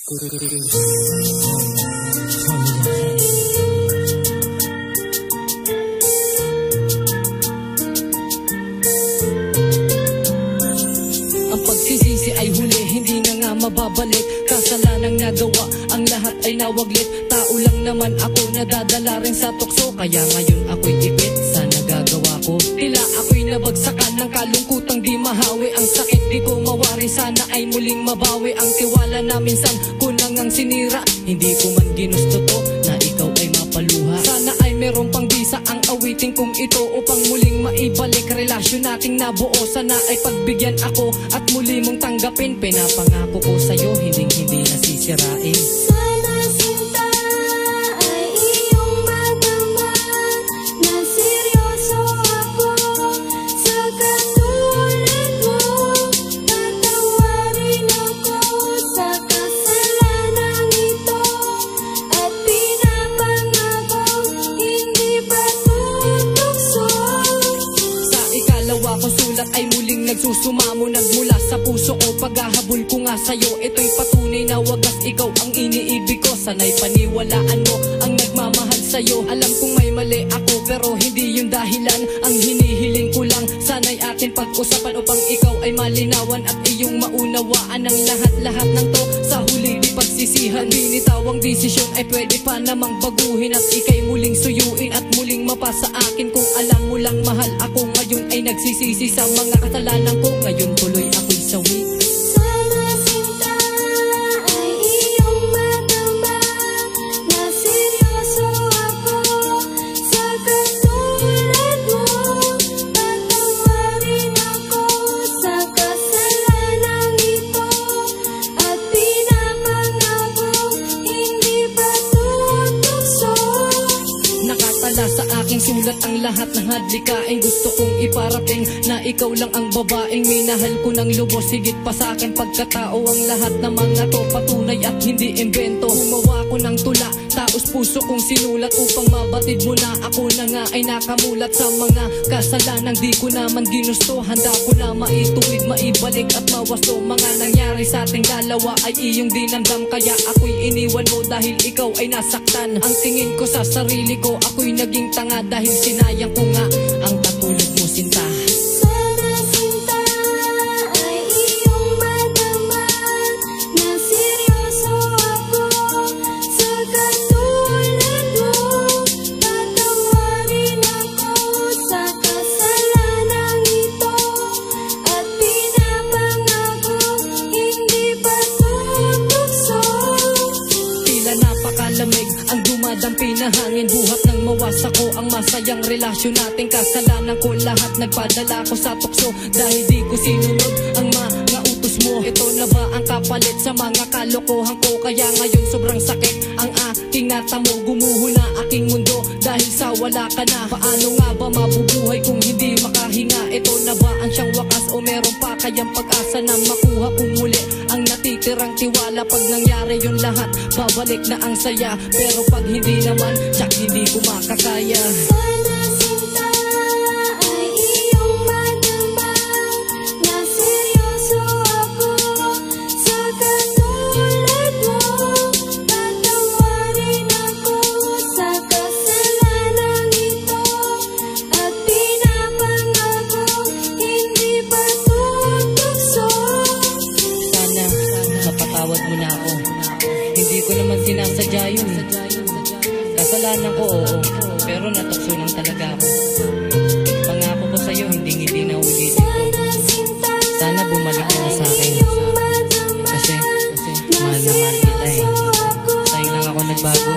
Ang pagsisisi ay huli, hindi na nga mababalik. Kasalanang nagawa, ang lahat ay nawaglit. Tao lang naman ako, nadadala rin sa tukso. Kaya ngayon ako'y ipit sa nagagawa ko. Tila ako'y nabagsakan ng kalungkutang di mahawi. Ang sakit di ko mawari, sana ay muling mabawi. Ang tiwala na minsan ko nang sinira. Hindi ko man ginusto to, na ikaw ay mapaluha. Sana ay meron pang bisa ang awitin kong ito, upang muling maibalik relasyon nating nabuo. Sana ay pagbigyan ako at muli mong tanggapin. Pinapangako ko sa'yo, hindi nasisirain. Sana sinta ay iyong madama na seryoso ako sa katulad mo. Tatawarin ako sa kasalanang ito at pinapangako hindi ba tutukso. Sa ikalawa ko sulat ay muling nagsusumamo, nagmula sa puso ko. Paghahabol ko nga sa'yo, ito'y patunay na wagas ikaw ang iniibig ko. Sana'y paniwalaan mo ang nagmamahal sa'yo. Alam kong may mali ako, pero hindi yun dahilan. Ang hinihiling ko lang, sana'y atin pag-usapan upang ikaw ay malinawan at iyong maunawaan ang lahat-lahat ng to. Sa huli di pagsisihan, binitawang desisyon ay pwede pa namang baguhin at ika'y muling suyuin at muling mapasa akin. Kung alam mo lang mahal ako, ngayon ay nagsisisi sa mga kasalanan ko. Ngayon tuloy ako'y sawi. Sana sinta ay iyong madama na seryoso ako sa katulad mo. Tatawarin ako sa kasalanang ito at pinapangako hindi ba tutukso. Nakatala sa aking sulat ang lahat ng hadlikain. Gusto kong iparating na ikaw lang ang babaeng minahal ko ng lubos. Higit pa sa akin pagkatao, ang lahat ng mga to patunay at hindi imbento. Gumawa ko ng tula, taos puso kong sinulat upang mabatid mo na ako na nga ay nakamulat sa mga kasalanang di ko naman ginusto. Handa ko na maituwid, maibalik at mawasto. Mga nangyari sa ating dalawa ay iyong dinamdam, kaya ako'y iniwan mo dahil ikaw ay nasaktan. Ang tingin ko sa sarili ko, ako'y naging tanga dahil sinayang ko nga ang katulad mo, sinta. Sana sinta ay iyong madama na seryoso ako sa katulad mo. Tatawarin ako sa kasalanang ito at pinapangako hindi ba tutukso. Tila napakalamig ang dumadampi na hangin, buhat ng mawasak ko ang masayang relasyon natin. Kasalanan ko lahat, nagpadala ko sa tukso dahil di ko sinunod ang mga utos mo. Ito na ba ang kapalit sa mga kalokohan ko? Kaya ngayon sobrang sakit ang aking natamo. Gumuho na aking mundo dahil sa wala ka na. Paano nga ba mabubuhay kung hindi makahinga? Ito na ba ang siyang wakas o meron pa kayang pag-asa na makuha kong muli ang natitirang tiwala? Pag nangyari yun lahat, babalik na ang saya. Pero pag hindi naman, tsak hindi ko makakaya. Sana sinta ay iyong madama na seryoso ako sa katulad mo. Tatawarin ako sa kasalanang ito at pinapangako hindi ba tutukso. Sana mapatawad mo na ako. Hindi ko naman sinasadya yun. Kasalanan ko, oo, pero natukso lang talaga ako. Pangako ko sa'yo, hindi na ulitin ko. Sana bumalik ka na sa akin. Kasi mahal na mahal kita eh. Sa'yo lang ako nagbago.